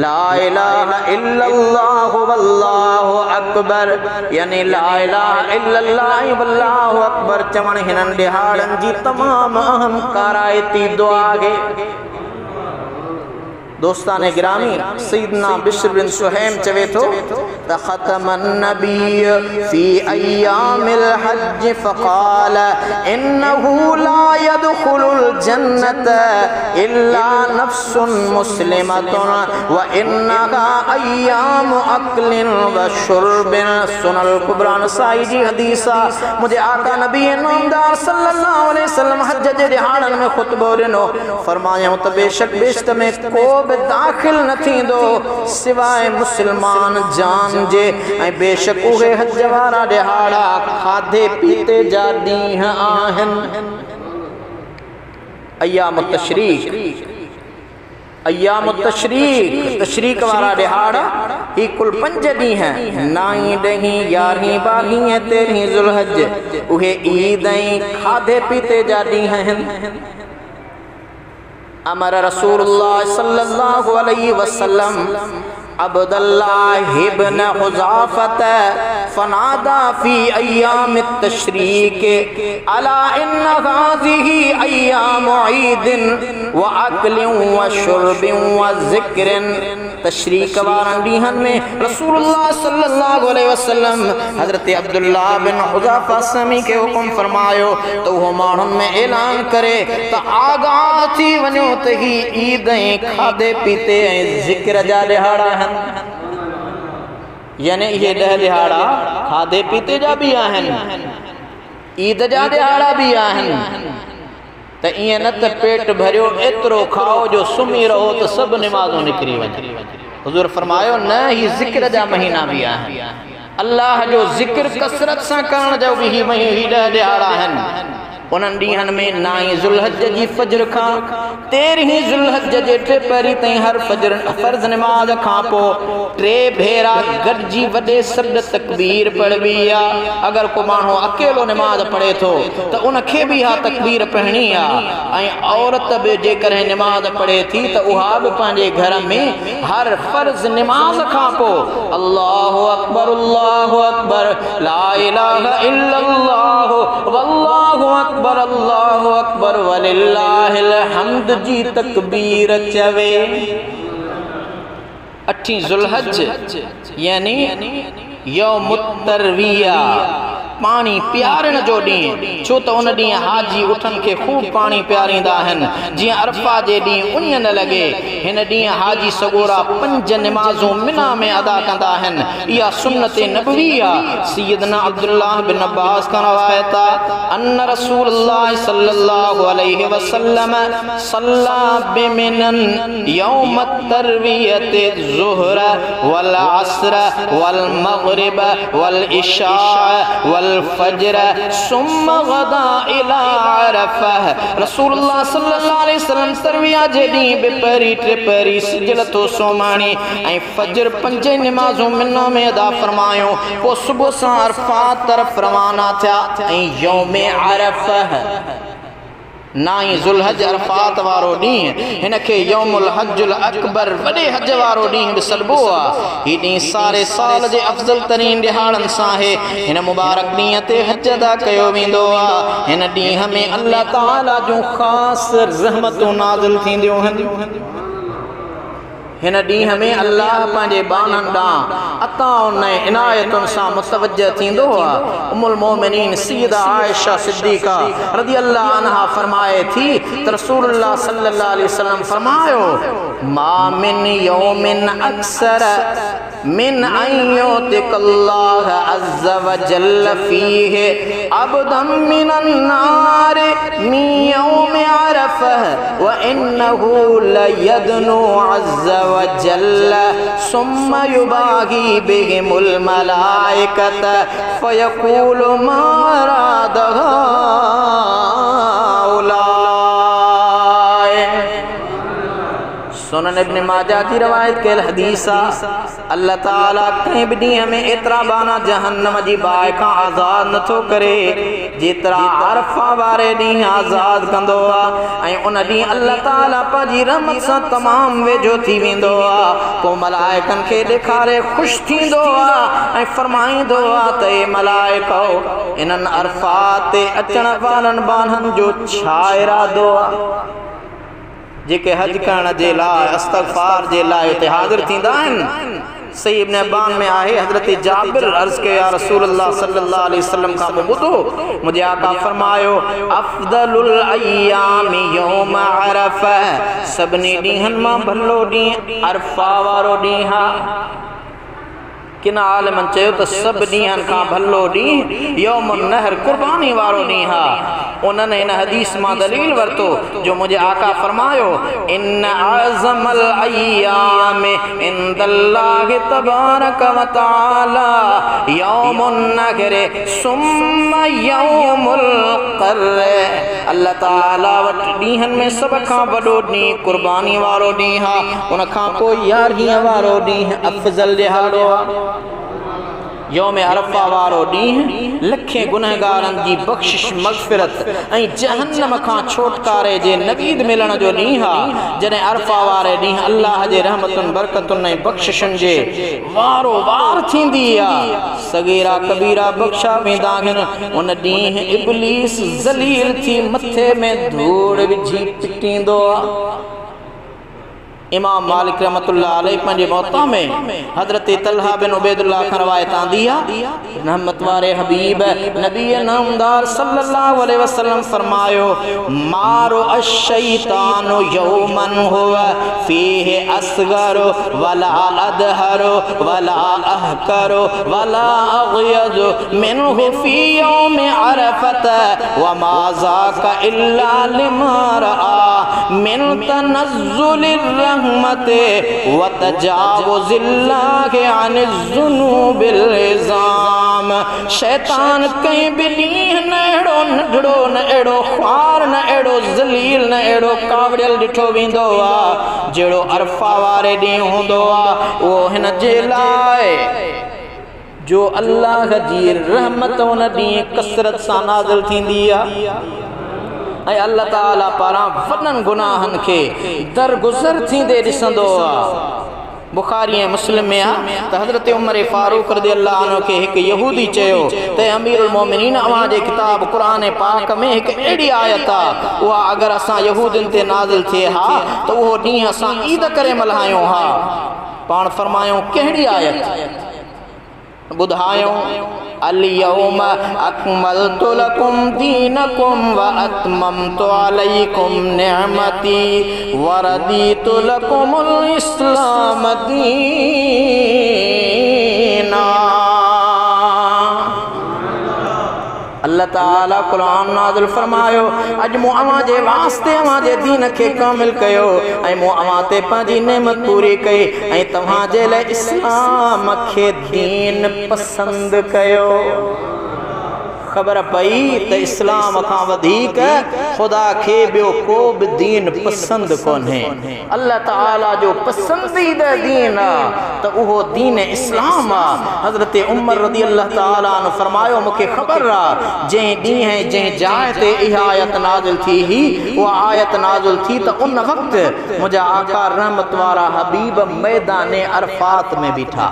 A: ला इलाहा इल्लल्लाह वल्लाहु अकबर, यानी ला इलाहा इल्लल्लाह वल्लाहु अकबर चवण हिनन दिहाड़न जी तमाम अहम कारायती दुआ गे। दोस्ताने गिरामी सैयदना बिश्र बिन सुहैम चवे तो खतमन नबी फी अय्यामिल हज फकाल इन्नहु ला यदखुलुल जन्नत इल्ला नफ्सुन मुस्लिमतुन व इन्नहा अय्याम अक्लिन व शुर्बिन। सुनल कुबरा नसाई जी हदीसा। मुझे आका नबी नामदार सल्लल्लाहु अलैहि वसल्लम हज जे दिहाड़न में खुतबो ॾिनो। फरमाया त बेशक बेश्त में को दाखिल न थींदो सिवाय मुसलमान जान जे ऐं बेशक उहे हज वारा दिहाड़ा खाधे पीते जा ॾींहं आहिनि। अय्याम तशरीक, अय्याम तशरीक तशरीक वारा दिहाड़ा ही कुल 5 ॾींहं 9, 10, 11, 12, 13 ज़ुल्हज उहे ईद ऐं खाधे पीते जा ॾींहं आहिनि। अमर रसूलुल्लाह सल्लल्लाहु अलैहि वसल्लम अब्दुल्लाह इब्न हुज़ाफत फनादा फी अय्याम तशरीक अला इन्न हाज़िही अय्याम ईदिन व अक्लिन व शुर्बिन व ज़िक्रिन। तशरीक वारन ॾींहन में रसूलुल्लाह सल्लल्लाहु अलैहि वसल्लम हज़रत अब्दुल्लाह बिन हुज़ाफा समी के हुक्म फरमायो तो वो माण्हुनि में ऐलान करे त आगाह थी वञो त ही ईद ऐं खाधे पीते ऐं ज़िक्र जा दिहाड़ा आहिनि। यानी ये 10 दिहाड़ा खाधे पीते जा भी आहिनि, ईद जा दिहाड़ा भी आहिनि। त ईअं न त पेट भरियो एतिरो खाओ जो सुम्ही रहो त सभु निमाज़ूं निकिरी वञे। हुज़ूर फरमायो न ही ज़िक्र जा महीना भी आहिनि, अल्लाह जो ज़िक्र कसरत सां करण जो भी ही 10 दिहाड़ा आहिनि। उन्हनि ॾींहनि में 9 ज़ुल्हज जी फजर खां 13 ज़ुल्हज जे 3 पहिरीं ताईं हर फजर फर्ज़ नमाज खां पोइ 3 भेरा गॾिजी वॾे सॾ तकबीर पढ़बी आहे। अगरि को माण्हू अकेलो नमाज पढ़े थो त उनखे बि इहा तकबीर पढ़णी आहे। ऐं औरत बि जेकॾहिं नमाज पढ़े थी त उहा बि पंहिंजे घर में हर फर्ज़ नमाज खां पोइ अल्लाहु अकबर ला इलाहा इल्लल्लाह वल्लाहु अकबर वलिल्लाहिल हम्द जी तकबीर चवे। 8 ज़ुल्हज यानी यौमुत तरविया पानी प्यारण जो ॾींहुं, छो त उन ॾींहुं हाजी उठनि खे खूब पानी प्यारींदा आहिनि जीअं अरफा जे ॾींहुं उञ न लॻे। हिन ॾींहुं हाजी सगोरा 5 निमाज़ूं मिना में अदा कंदा आहिनि। इहा सुन्नत नबवी आहे। सैयदना अब्दुल्लाह बिन अब्बास का रवायत आहे अन्न रसूलुल्लाह सल्लल्लाहु अलैहि वसल्लम सल्ला बिमिनन यौम तरवियत ज़ुहर वल असर वल मग़रिब वल इशा वल वल फज्र सुम्मा गदा इला अरफह। रसूलुल्लाह सल्लल्लाहु अलैहि वसल्लम तरविया जे डी बेपरी ट्रिपरी सिजल तो सोमानी ऐ फज्र पंजे नमाजों मिनो में अदा फरमायो। पो सुबह सा अरफात तरफ रवाना थिया ऐ यौम अरफह नाई ज़ुल्हज अरफात वारो ॾींहुं हिनखे यौमुल हज्जुल अकबर वॾे हज वारो ॾींहुं बि सॾिबो आहे। हीउ ॾींहुं सारे साल जे अफ़ज़ल तरीन ॾिहाड़नि सां आहे। हिन मुबारक ॾींहं ते हज अदा कयो वेंदो आहे। हिन ॾींहं में अल्लाह ताला जूं ख़ासि रहमतूं नाज़िल थींदियूं आहिनि। हिन ॾींहं में अल्लाह पंहिंजे बाननि ॾांहुं अताउनि ऐं इनायतुनि सां मुतवज्जह थींदो आहे। उम्मुल मोमिनीन सय्यदा आयशा सिद्दीक़ा रज़ियल्लाहु अन्हा फरमाए थी त रसूलुल्लाह सल्लल्लाहु अलैहि वसल्लम फरमायो मा मिन यौमिन अक्सर मिन अन युतिकल्लाह अज़्ज़ व जल्ल फीहि अब्दन मिनन नार मिन यौम अरफह व इन्नहु लयदनु अज़्ज़ व जल्ल सुम्मा युबाही बिहिमुल मलाइकत फयक़ूलु मा अरादहा सुनन इब्न माजा की रवायत के हदीस अल्लाह ताला कंहिं बि ॾींहं में एतिरा बाना जहन्नम जी बाहि खां आज़ाद नथो करे जेतिरा अरफा वारे ॾींहुं आज़ाद कंदो आहे। ऐं उन ॾींहुं अल्लाह ताला पंहिंजी रहमत सां तमामु वेझो थी वेंदो आहे। पोइ मलाइकनि खे ॾेखारे ख़ुशि थींदो आहे ऐं फरमाईंदो आहे त हे मलाइको इन्हनि अरफात ते अचण वारनि बाननि जो छा इरादो आहे जेके हज करण जे लाइ इस्तग़फ़ार जे लाइ हिते हाज़िर थींदा आहिनि। सही इब्न अब्बान में आहे हज़रत जाबिर अर्ज़ कयो या रसूलुल्लाह सल्लल्लाहु अलैहि वसल्लम खां ॿुधो मुंहिंजे आका फरमायो अफ़दलुल अय्यामि यौम अरफह सभिनी ॾींहंनि मां भलो ॾींहुं अरफा वारो ॾींहुं आहे। किन आलिमनि चयो त सभु ॾींहंनि खां भलो ॾींहुं यौमुन नहर कुर्बानी वारो ॾींहुं आहे। उन्हनि इन हदीस मां दलील वरितो जो मुंहिंजे आका फरमायो इन अज़मल अय्याम इंदल्लाहि तबारक व तआला यौमुन नहर सुम्मा यौमुल क़र्र। अल्लाह ताला वटि ॾींहंनि में सभ खां वॾो ॾींहुं कुर्बानी वारो ॾींहुं आहे। उन खां पोइ 11 वारो ॾींहुं अफ़ज़ल ॾिहाड़ो आहे। यौम अरफा वारो ॾींहुं लखें गुनहगारनि जी बख़्शिश मग़फ़िरत ऐं जहन्नम खां छोटकारे जे नवीद मिलण जो ॾींहुं आहे। जॾहिं अरफा वारे ॾींहुं अल्लाह जे रहमतुनि बरकतुनि ऐं बख़्शिशुनि जे वारो वार थींदी आहे। सगीरा कबीरा बख़्शा वेंदा आहिनि। उन ॾींहुं इब्लीस ज़लील थी मथे में धूड़ विझी पिटींदो आहे। इमाम मालिक रहमतुल्लाह अलैह पंहिंजे मौता में हज़रत तलहा बिन उबैदुल्लाह खां रवायत आंदी आहे रहमत वारे हबीब नबी नामदार सल्लल्लाहु अलैहि वसल्लम फरमायो मारो अश-शैतानु यौमन हुवा फीहि असगरु वला अदहरु वला अहकरु वला अग़यदु मिनहु फी यौम अरफत व मा ज़ाका इल्ला लिमा रआ मिन तनज़्ज़ुलिर रहमते व तजावुज़िल्लाहि अनिज़्ज़ुनूबिल इज़ाम। शैतान कहीं भी ॾींहुं न अहिड़ो नंढड़ो न अहिड़ो ख़्वार न अहिड़ो ज़लील न अहिड़ो कावड़ियल ॾिठो वेंदो आहे जहिड़ो अरफा वारे ॾींहुं हूंदो आहे। उहो हिन जे लाइ जो अल्लाह जी रहमत उन ॾींहुं कसरत सां नाज़िल थींदी आहे ऐं अल्लाह ताला पारां वॾनि गुनाहनि खे दरगुज़र थींदे ॾिसंदो आहे। बुखारी ऐं मुस्लिम में आहे त हज़रत उमर फारूक रज़ियल्लाहु अन्हु खे हिकु यहूदी चयो त अमीरुल मोमिनीन अव्हां जे किताब क़ुरान पाक में हिकु अहिड़ी आयत आहे उहा अगरि असां यहूदियुनि ते नाज़िल थिए हा त उहो ॾींहुं असां ईद करे मल्हायूं हा। पाण फरमायूं कहिड़ी आयत ॿुधायूं अल-यौम अकमलतु लकुम दीनकुम व अतममतु अलैकुम निअमती व रदीतु लकुमुल इस्लाम दीना। अल्लाह ताला कुरान नाज़िल फरमायो अॼु मूं अव्हां जे वास्ते अव्हां जे दीन खे कामिल कयो ऐं मूं अव्हां ते पंहिंजी नेमत पूरी कई ऐं तव्हां जे लाइ इस्लाम खे दीन पसंदि कयो। ख़बर पई त इस्लाम खां वधीक ख़ुदा खे ॿियो को बि दीन पसंदि कोन्हे। अल्लाह ताला जो पसंदीदा दीन आहे त उहो दीन इस्लाम आहे। हज़रत उमर रज़ी अल्लाह ताला अन्हु फरमायो मूंखे ख़बर आहे जंहिं ॾींहुं जंहिं जाइ ते इहा आयत नाज़िल थी ही, उहा आयत नाज़िल थी त उन वक़्तु मुंहिंजा आका रहमत वारा हबीब मैदान अरफात में बीठा।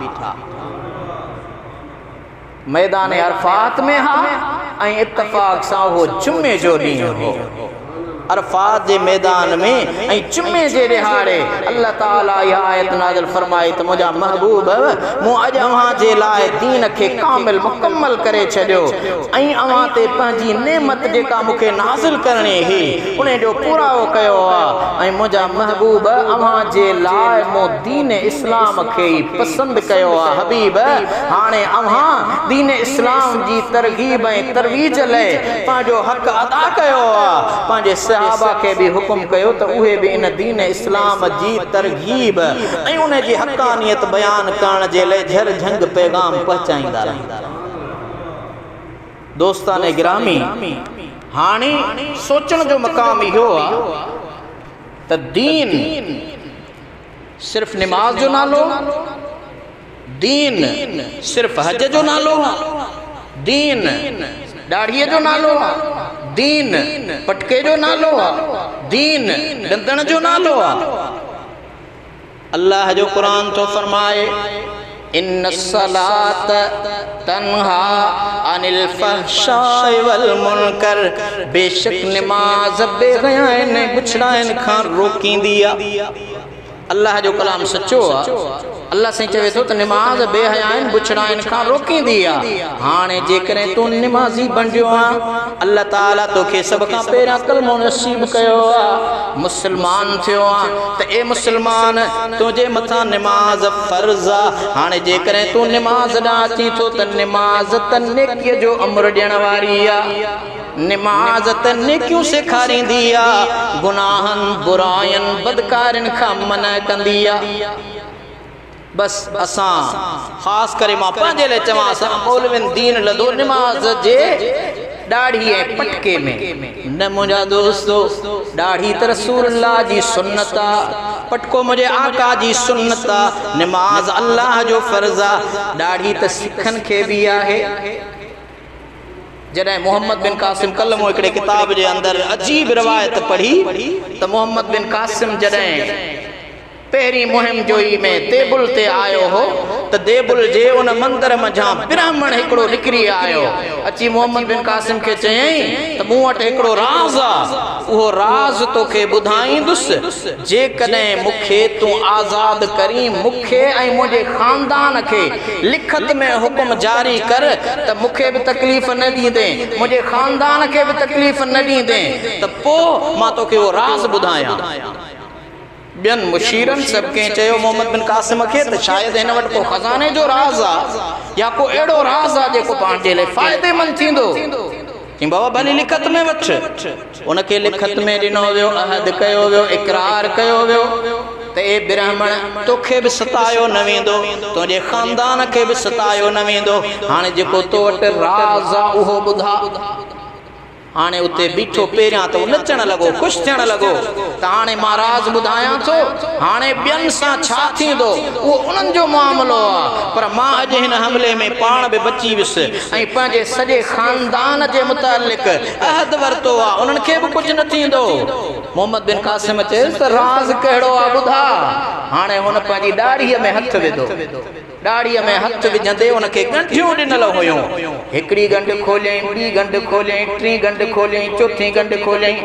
A: मैदान अरफात में हा ऐं इत्तफ़ाक़ सां उहो जुमे जो ॾींहुं हो। अरफात जे मैदान में ऐं जुमे जे ॾिहाड़े अल्लाह ताला इहा आयत नाज़िल फरमाई त मुंहिंजा महबूब मूं अॼु अव्हां जे लाइ दीन खे कामिल मुकम्मल करे छॾियो ऐं अव्हां ते पंहिंजी नेमत जेका मूंखे नाज़िल करणी हुई उन जो पुरावो कयो आहे। ऐं मुंहिंजा महबूब अव्हां जे लाइ मूं दीन इस्लाम खे ई पसंदि कयो आहे। हबीब हाणे अव्हां दीन इस्लाम जी तरगीब ऐं तरवीज लाइ पंहिंजो हक़ अदा कयो आहे। पंहिंजे सहाबा के भी हुक्म कयो त उहे भी इन दीन इस्लाम जी तरगीब ऐं उन जी हक़ानियत बयान करण जे लाइ झर झंग पैगाम पहुचाईंदा रहंदा। दोस्तान गिरामी, हाणे सोचण जो मक़ाम इहो आहे त दीन सिर्फ़ निमाज जो नालो, दीन सिर्फ़ हज जो नालो, दीन दाढ़ीअ जो नालो, दीन पटके जो नालो, दीन डंदण जो नालो। अल्लाह जो कुरान तो फरमाए इन्न सलात तन्हा अनिल फहशाइ वल मुनकर, बेशक निमाज बेहयाइन बुछड़ाइन खां रोकींदी आहे। अल्लाह जो कलाम सच्चो आहे। अल्लाह से चवे थो त निमाज बेहयाइन बुछड़ाइन खां रोकींदी आहे। हाणे जेकॾहिं तूं निमाज़ी बणिजो आहे, अल्लाह ताला तोखे सभ खां पहिरियां कलमो नसीब कयो आहे, मुस्लमान थियो आहे त ए मुस्लमान तुंहिंजे मथां निमाज़ फ़र्ज़ आहे। हाणे जेकॾहिं तूं निमाज़ ॾांहुं अची थो त निमाज़ त नेकीअ जो अमर ॾियण वारी आहे। निमाज़ त नेकियूं सेखारींदी आहे, गुनाहनि बुराइनि बदकारिन खां मना कंदी आहे। बस असां ख़ासि करे मां पंहिंजे लाइ चवां, असां मौलविन दीन लदो निमाज़ जे दाढ़ी ऐं पटके में न। मुंहिंजा दोस्तो, दाढ़ी त रसूलुल्लाह जी सुन्नत आहे, पटको मुंहिंजे आका जी सुन्नत आहे, निमाज़ अल्लाह जो फ़र्ज़ आहे, दाढ़ी त सिखनि खे बि आहे। जॾहिं मोहम्मद बिन कासिम कल मूं हिकिड़े किताब जे अंदरि अजीब रिवायत पढ़ी त मोहम्मद बिन कासिम जॾहिं पहिरीं मुहिम जोई में देबुल ते आयो हो त देबुल जे उन मंदर मंझां ब्राह्मण हिकिड़ो निकिरी आयो, अची मोहम्मद बिन कासिम खे चयईं त मूं वटि हिकिड़ो राज़ आहे, उहो राज़ तोखे ॿुधाईंदुसि। जेकॾहिं मूंखे तूं आज़ाद करीं, मूंखे ऐं मुंहिंजे ख़ानदान खे लिखत में हुकुम जारी कर त मूंखे बि तकलीफ़ न ॾींदे, मुंहिंजे ख़ानदान खे बि तकलीफ़ न ॾींदे, त पोइ मां तोखे उहो राज़ ॿुधायां। ॿियनि मुशीरनि सभु कंहिं चयो मोहम्मद बिन कासिम खे त शायदि हिन वटि को ख़ज़ाने जो राज़ आहे या को अहिड़ो राज़ आहे जेको पाण जे लाइ फ़ाइदेमंद थींदो। चई बाबा भली लिखत में वठि। उनखे लिखत में ॾिनो वियो, अहद कयो वियो, इक़रार कयो वियो त ए ब्राह्मण तोखे बि सतायो न वेंदो, तुंहिंजे ख़ानदान खे बि सतायो न वेंदो। हाणे जेको तो वटि राज़ आहे उहो ॿुधा। हाणे उते बीठो, पहिरियां त नचण लॻो, ख़ुशि थियण लॻो त हाणे मां राज़ ॿुधायां थो, हाणे ॿियनि सां छा थींदो उहो उन्हनि जो मामिलो आहे, पर मां अॼु हिन हमले में पाण बि बची वियुसि ऐं पंहिंजे सॼे ख़ानदान जे मुतालिक़ अहद वरितो आहे, उन्हनि खे बि कुझु न थींदो। मोहम्मद बिन कासिम चयुसि त राज़ कहिड़ो आहे ॿुधा। हाणे हुन पंहिंजी ॾाढ़ीअ में हथु विधो, ॾाढ़ीअ में हथु विझंदे उनखे ॻंढियूं ॾिनल हुयूं। हिकिड़ी ॻंढि खोलियईं, ॿी ॻंढि खोलियईं, टीं ॻंढि खोलियईं, चौथीं ॻंढि खोलियईं।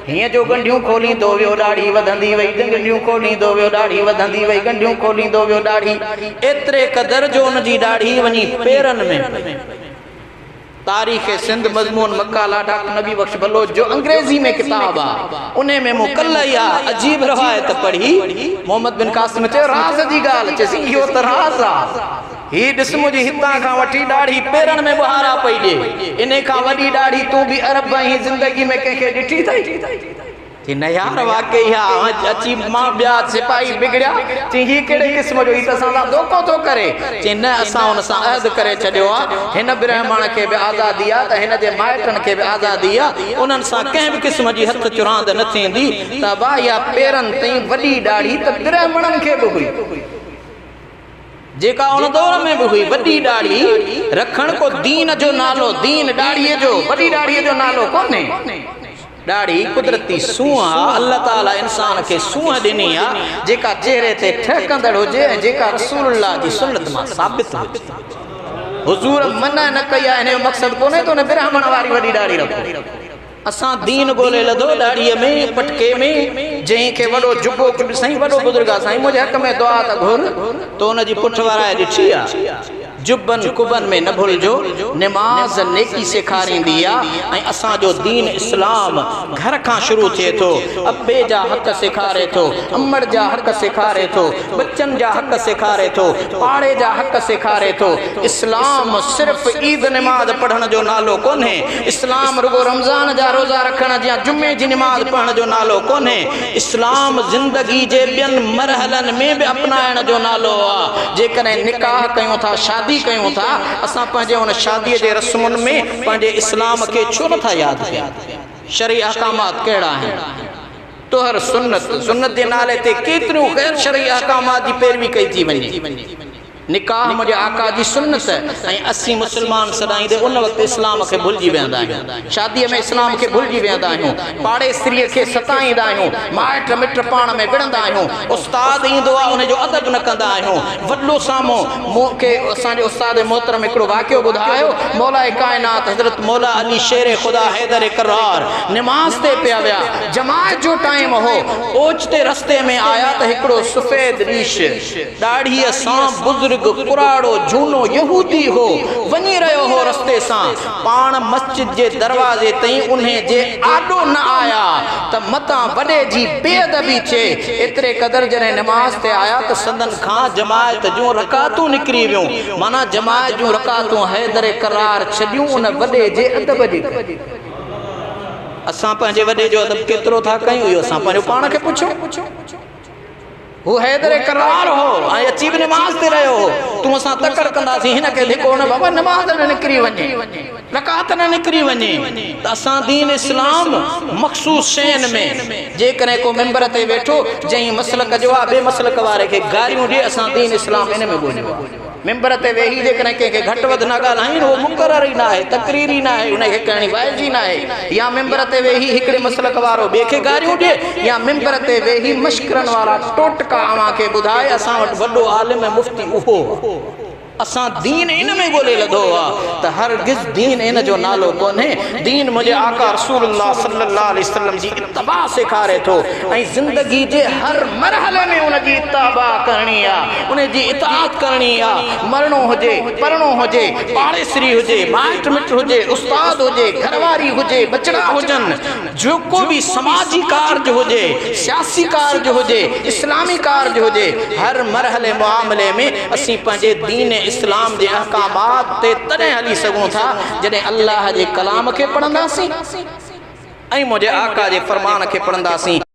A: हीअं जो ॻंढियूं खोलींदो वियो ॾाढ़ी वधंदी वई, ॻंढियूं खोलींदो वियो ॾाढ़ी वधंदी वई, ॻंढियूं खोलींदो वियो ॾाढ़ी, एतिरे क़दर जो उनजी ॾाढ़ी वञी पेरनि में। तारीख़ सिंध मज़मून मकाला डॉक्टर नबी बख्श बलोच जो अंग्रेजी में किताब आहे, उन में मूं कल्ह इहा अजीब रवायत पढ़ी। मोहम्मद बिन कासिम चयो राज़ जी ॻाल्हि, चइसि इहो त राज़ आहे। ही ॾिस मुंहिंजी हितां खां वठी ॾाढ़ी पेरनि में ॿुहारा पई ॾे, इन खां वॾी ॾाढ़ी तूं बि अरब जी ज़िंदगी में कंहिंखे ॾिठी अथई? कि न यार वाकई अची मां ॿिया सिपाही बिगड़िया चई ही कहिड़े क़िस्म जो ही त असां सां धोखो थो करे चई न असां हुन सां अहद करे छॾियो आहे हिन ब्राह्मण खे बि आज़ादी आहे त हिन जे माइटनि खे बि आज़ादी आहे उन्हनि सां कंहिं बि क़िस्म जी हथ चुरांद न थींदी त भाउ इहा पेरनि ताईं वॾी ॾाढ़ी त ब्राह्मणनि खे बि हुई जेका उन दौर में भी हुई वड्डी दाढ़ी रखण को दीन जो नालो दीन दाढ़ीअ जो वड्डी दाढ़ीअ जो नालो कोन्हे दाढ़ी कुदरती सूंह अल्लाह ताला इंसान के सूंह ॾिनी आहे जेका चेहरे ते ठहकंदड़ हुजे ऐं जेका रसूलुल्लाह जी सुन्नत मां साबित हुजे हुजूर मना न कई आहे हिन जो मक़सद कोन्हे त उन ब्राह्मण वारी वॾी दाढ़ी रखो असां दीन ॻोल्हे लधो दाढ़ीअ में पटके में जंहिंखे वॾो जुबो साईं वॾो बुज़ुर्ग आहे साईं मुंहिंजे हक़ में दुआ त घुर तो उन जी पुठ वारा ॾिठी आहे जुबन कुबन में न भुलजो नमाज नेकी सेखारींदी आहे ऐं असांजो दीन इस्लाम घर खां शुरू थिए थो अब्बे जा हक़ सेखारे थो अम्मड़ जा हक़ सेखारे थो बच्चन जा हक़ सेखारे थो पाड़े जा हक़ सेखारे थो इस्लाम सिर्फ़ ईद नमाज पढ़ण जो नालो कोन्हे इस्लाम रुगो रमज़ान जा रोज़ा रखण या जुमे जी नमाज पढ़ण जो नालो कोन्हे इस्लाम ज़िंदगी जे ॿियनि मरहलनि में बि अपनाइण जो नालो आहे जेकॾहिं निकाह कयूं था शादी कयूं था असां पंहिंजे उन शादीअ जे रस्मुनि में पंहिंजे इस्लाम खे छो नथा यादि कयूं शरई अहकामात कहिड़ा आहिनि तोहर सुन्नत सुन्नत जे नाले ते केतिरियूं ग़ैर शरई अहकामात जी पैरवी कई थी वञे निकाह मुझे आका जी सुन्नत ऐं असी मुसलमान सदाईंदे उन वक्त इस्लाम के भुलजी वेंदा आहियूं शादीअ में इस्लाम के भुलजी वेंदा आहियूं पाड़े स्त्रीअ खे सताईंदा आहियूं माइट मिट पाण में विढ़ंदा आहियूं उस्ताद ईंदो आहे उन जो अदब न कंदा आहियूं वॾो साम्हूं मूंखे असांजे उस्ताद मोहतरम हिकिड़ो वाक़ियो ॿुधायो मौलाए कायनात हज़रत मौला अली शेर ख़ुदा हैदर करार नमाज़ ते पिया विया जमात जो टाइम हो ओचिते रस्ते में आया त हिकिड़ो सफ़ेद रीश ॾाढ़ीअ सां बुज़ुर्ग पुराड़ो झूनो यहूदी हो वञी रहियो हो रस्ते सां पाण मस्जिद जे दरवाजे ताईं उन्हें जे आॾो न आया त मतां वॾे जी बेअदबी थिए एतिरे क़दर जॾहिं नमाज़ ते आया त संदन खां जमायत जूं रकातूं निकिरी वियूं माना जमायत जूं रकातूं हैदर करार छॾियूं उन वॾे जे अदब जी असां पंहिंजे वॾे जो अदब केतिरो था कयूं इहो असां पंहिंजो पाण खे पुछो वो हैदर करार हो ऐं अची बि नमाज़ ते रहियो हो तूं असां तकड़ कंदासीं हिन खे धिको न बाबा नमाज़ न निकिरी वञे रकात न निकिरी वञे त असां दीन इस्लाम मख़सूस शयुनि में जेकॾहिं को मेंबर ते वेठो जंहिं मसलक जो आहे ॿिए मसलक वारे खे गारियूं ॾिए असां दीन इस्लाम इन में ॻोल्हियो मेंबर ते वेही जेकॾहिं कंहिंखे घटि वधि न ॻाल्हाइनि उहो मुक़रर ई न आहे तक़रीर ई न आहे उनखे करणी वाइज ई न आहे या मेंबर ते वेही हिकिड़े मसलक वारो ॿिए खे गारियूं ॾिए या मेंबर ते वेही मश्करनि वारा टोटका अव्हांखे ॿुधाए असां वटि वॾो आलिम मुफ़्ती उहो असां दीन इन में ॻोल्हे लधो आहे त हरगिज़ दीन इन जो नालो कोन्हे दीन मुंहिंजे आका रसूलुल्लाह सल्लल्लाहु अलैहि वसल्लम जी इत्तबा सेखारे थो ऐं ज़िंदगी जे हर मरहले में उन जी इत्तबा करणी आहे उन जी इताअत करणी आहे मरणो हुजे परणो हुजे पाड़ेसरी हुजे माइट मिट हुजे उस्ताद हुजे घरवारी हुजे बचड़ा हुजनि जेको बि समाजी कार्य हुजे सियासी कार्य हुजे इस्लामी कार्य हुजे हर मरहले मुआमले में असीं पंहिंजे दीन इस्लाम जे अहकामात ते तॾहिं हली सघूं था जॾहिं अल्लाह जे कलाम खे पढ़ंदासीं ऐं मुंहिंजे आका जे फरमान खे पढ़ंदासीं।